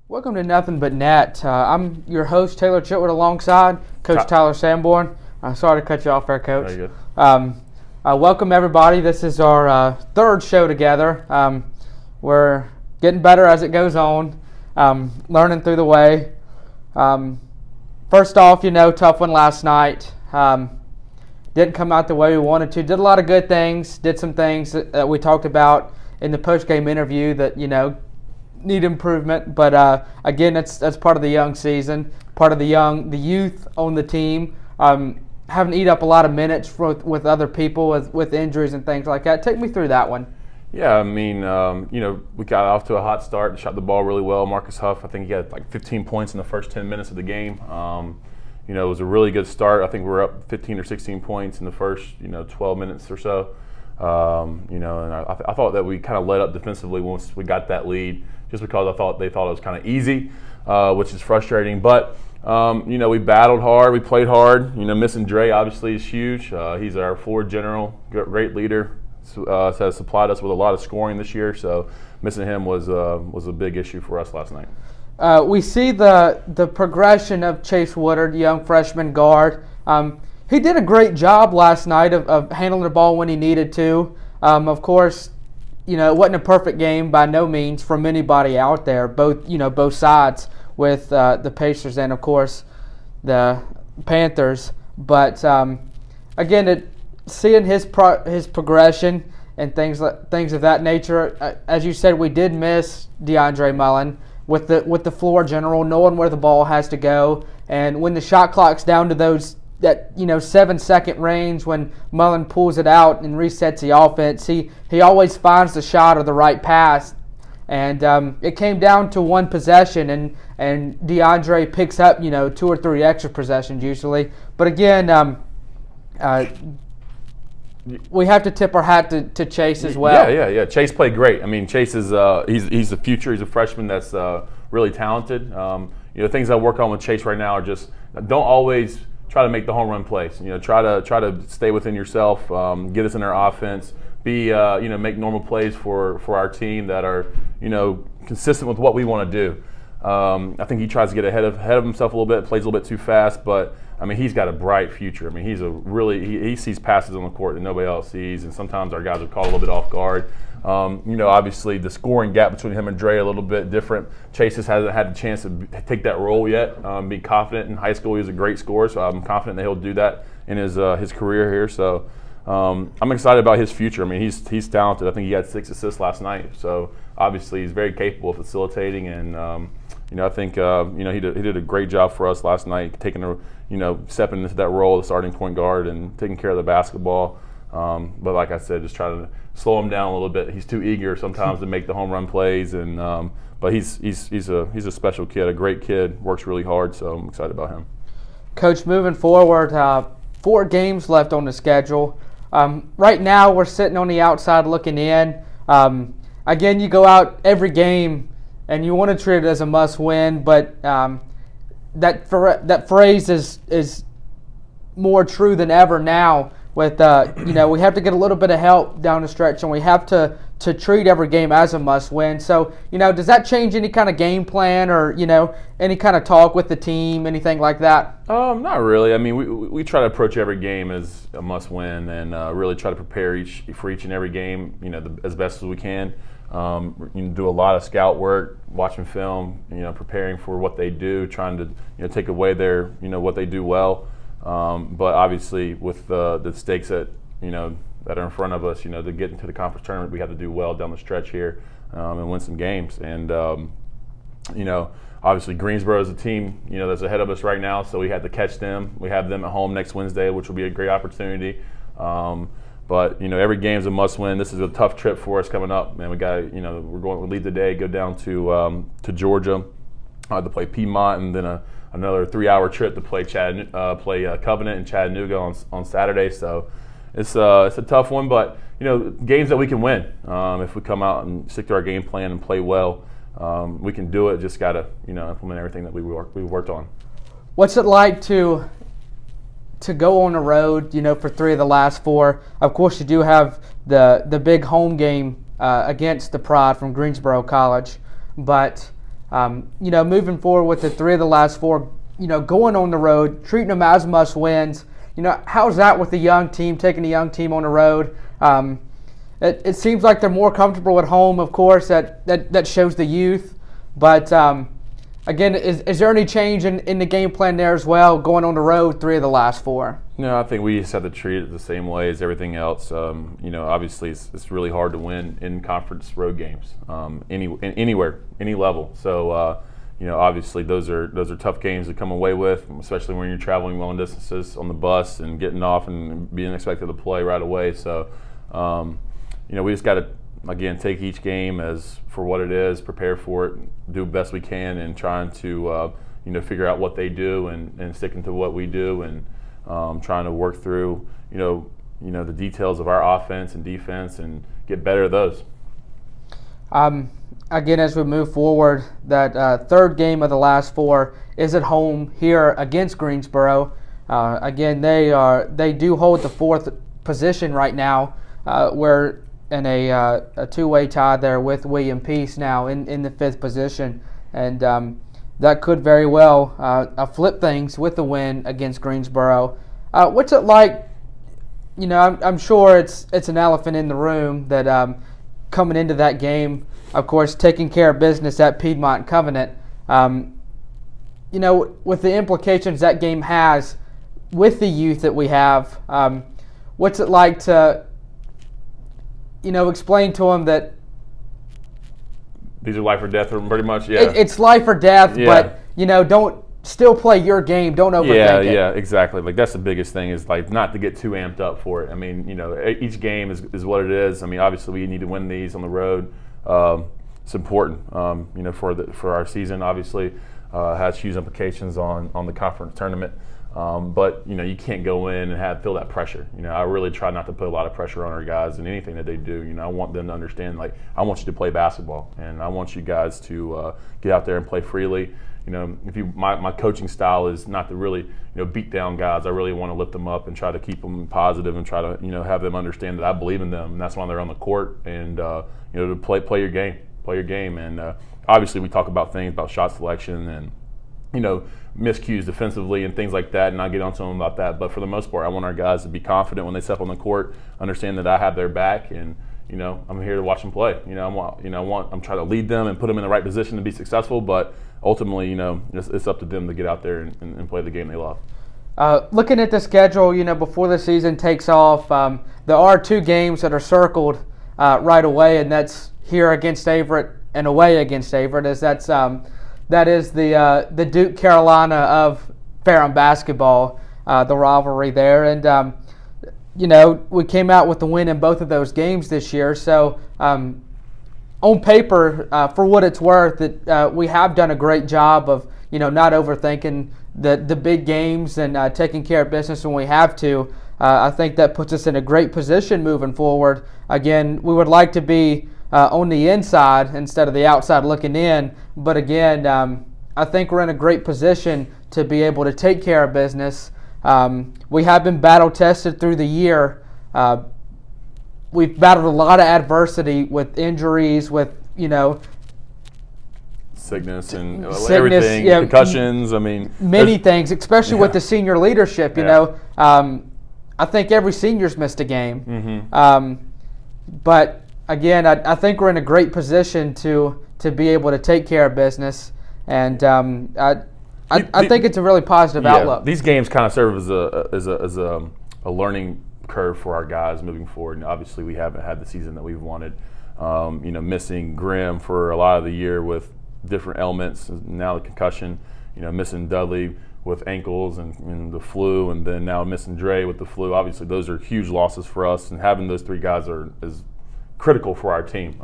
Welcome to Nothing But Net. I'm your host, Taylor Chitwood, alongside Coach Tyler Sanborn. Sorry to cut you off there, Coach. Very good. Welcome, everybody. This is our third show together. We're getting better as it goes on, learning through the way. First off, tough one last night. Didn't come out the way we wanted to. Did a lot of good things. Did some things that we talked about in the post-game interview that, need improvement. But again, that's part of the young season, part of the youth on the team. Having to eat up a lot of minutes with other people with injuries and things like that. Take me through that one. Yeah, I mean, we got off to a hot start and shot the ball really well. Marcus Huff, I think he had like 15 points in the first 10 minutes of the game. It was a really good start. I think we were up 15 or 16 points in the first, 12 minutes or so. And I thought that we kind of let up defensively once we got that lead, just because they thought it was kind of easy, which is frustrating. But we battled hard, we played hard. Missing Dre obviously is huge. He's our floor general, great leader. Has supplied us with a lot of scoring this year, so missing him was a big issue for us last night. We see the progression of Chase Woodard, young freshman guard. He did a great job last night of handling the ball when he needed to. Of course, it wasn't a perfect game by no means from anybody out there, both sides with the Pacers and, of course, the Panthers. But again, seeing his progression and things of that nature, as you said, we did miss DeAndre Mullen with the floor general, knowing where the ball has to go, and when the shot clock's down to that 7-second range, when Mullen pulls it out and resets the offense, he always finds the shot or the right pass, and it came down to one possession, and DeAndre picks up 2 or 3 extra possessions usually, but again. We have to tip our hat to Chase as well. Yeah. Chase played great. I mean, Chase is he's the future. He's a freshman that's really talented. Things I work on with Chase right now are just don't always try to make the home run plays. Try to stay within yourself. Get us in our offense. Make normal plays for our team that are consistent with what we want to do. I think he tries to get ahead of himself a little bit. Plays a little bit too fast, but. I mean, he's got a bright future. I mean, he sees passes on the court that nobody else sees, and sometimes our guys are caught a little bit off guard. Obviously the scoring gap between him and Dre a little bit different. Chase hasn't had the chance to take that role yet. Be confident in high school. He was a great scorer, so I'm confident that he'll do that in his career here. So I'm excited about his future. I mean, he's talented. I think he had 6 assists last night. So obviously he's very capable of facilitating, and I think he did a great job for us last night, stepping into that role of starting point guard and taking care of the basketball. But like I said, just try to slow him down a little bit. He's too eager sometimes to make the home run plays, and but he's a special kid, a great kid, works really hard. So I'm excited about him. Coach, moving forward, 4 games left on the schedule. Right now, we're sitting on the outside looking in. Again, you go out every game and you want to treat it as a must-win, but that phrase is more true than ever now. With we have to get a little bit of help down the stretch, and we have to treat every game as a must-win. So does that change any kind of game plan or any kind of talk with the team, anything like that? Not really. I mean, we try to approach every game as a must-win, and really try to prepare for each and every game, as best as we can. Do a lot of scout work, watching film, preparing for what they do, trying to take away their what they do well. But obviously, with the stakes that that are in front of us, to get into the conference tournament, we have to do well down the stretch here and win some games. And obviously Greensboro is a team that's ahead of us right now, so we had to catch them. We have them at home next Wednesday, which will be a great opportunity. But every game is a must-win. This is a tough trip for us coming up, man. We got we're going to leave the day, go down to Georgia, to play Piedmont, and then another 3-hour trip to play Covenant and Chattanooga on Saturday. So it's a tough one, but games that we can win if we come out and stick to our game plan and play well. We can do it. Just gotta implement everything that we worked on. What's it like to go on the road, for 3 of the last 4? Of course, you do have the big home game against the Pride from Greensboro College, but Moving forward with the 3 of the last 4, going on the road, treating them as must wins. How's that with the young team, taking a young team on the road? It seems like they're more comfortable at home, of course, that shows the youth. But, again, is there any change in the game plan there as well, going on the road 3 of the last 4? No, I think we just have to treat it the same way as everything else. Obviously it's really hard to win in conference road games, anywhere, any level. So, obviously those are tough games to come away with, especially when you're traveling long distances on the bus and getting off and being expected to play right away. So, we just got to, again, take each game as for what it is, prepare for it, do the best we can, and trying to figure out what they do and sticking to what we do, and trying to work through the details of our offense and defense and get better at those. Again, as we move forward, that 3rd game of the last 4 is at home here against Greensboro. Again, they do hold the 4th position right now. We're in a 2-way tie there with William Peace now in the 5th position, and that could very well flip things with the win against Greensboro. What's it like? I'm sure it's an elephant in the room that coming into that game, of course, taking care of business at Piedmont Covenant. With the implications that game has with the youth that we have, what's it like to explain to them that these are life or death, pretty much. Yeah, it's life or death. Yeah. But don't still play your game. Don't overthink it. Yeah, exactly. Like, that's the biggest thing, is like not to get too amped up for it. I mean, each game is what it is. I mean, obviously we need to win these on the road. It's important. For our season, obviously has huge implications on the conference tournament. But you can't go in and feel that pressure. I really try not to put a lot of pressure on our guys in anything that they do. I want them to understand, like, I want you to play basketball, and I want you guys to get out there and play freely. My coaching style is not to really beat down guys. I really want to lift them up and try to keep them positive and try to have them understand that I believe in them, and that's why they're on the court, and to play your game. And obviously we talk about things about shot selection and miscues defensively and things like that, and I'll get on to them about that. But for the most part, I want our guys to be confident when they step on the court, understand that I have their back, and I'm here to watch them play. I'm trying to lead them and put them in the right position to be successful. But ultimately, it's up to them to get out there and play the game they love. Looking at the schedule, before the season takes off, there are 2 games that are circled right away, and that's here against Averett and away against Averett. That is the Duke Carolina of Ferrum basketball, the rivalry there. And, we came out with the win in both of those games this year. So on paper, for what it's worth, that we have done a great job of, not overthinking the big games and taking care of business when we have to. I think that puts us in a great position moving forward. Again, we would like to be on the inside instead of the outside looking in. But again, I think we're in a great position to be able to take care of business. We have been battle tested through the year. We've battled a lot of adversity with injuries, with sickness and everything, concussions. I mean, many things, especially with the senior leadership. I think every senior's missed a game. Mm-hmm. But again, I think we're in a great position to be able to take care of business, and I think it's a really positive outlook. These games kind of serve as a learning curve for our guys moving forward. And obviously, we haven't had the season that we've wanted. Missing Grimm for a lot of the year with different ailments. Now the concussion. Missing Dudley with ankles and the flu, and then now missing Dre with the flu. Obviously, those are huge losses for us, and having those 3 guys is critical for our team.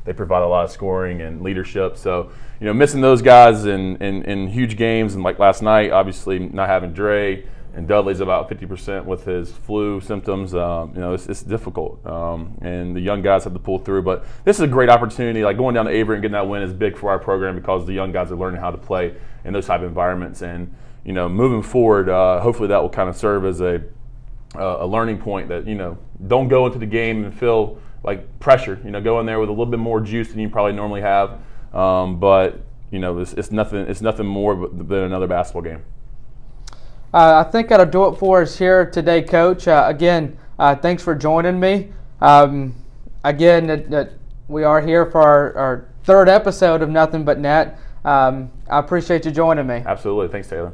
They provide a lot of scoring and leadership. So, missing those guys in huge games, and like last night, obviously not having Dre, and Dudley's about 50% with his flu symptoms. It's difficult, and the young guys have to pull through. But this is a great opportunity. Like, going down to Averett and getting that win is big for our program, because the young guys are learning how to play in those type of environments. And moving forward, hopefully that will kind of serve as a learning point that don't go into the game and feel like pressure. Go in there with a little bit more juice than you probably normally have. But it's nothing more than another basketball game. I think that'll do it for us here today, Coach. Again, thanks for joining me. We are here for our third episode of Nothing But Net. I appreciate you joining me. Absolutely. Thanks, Taylor.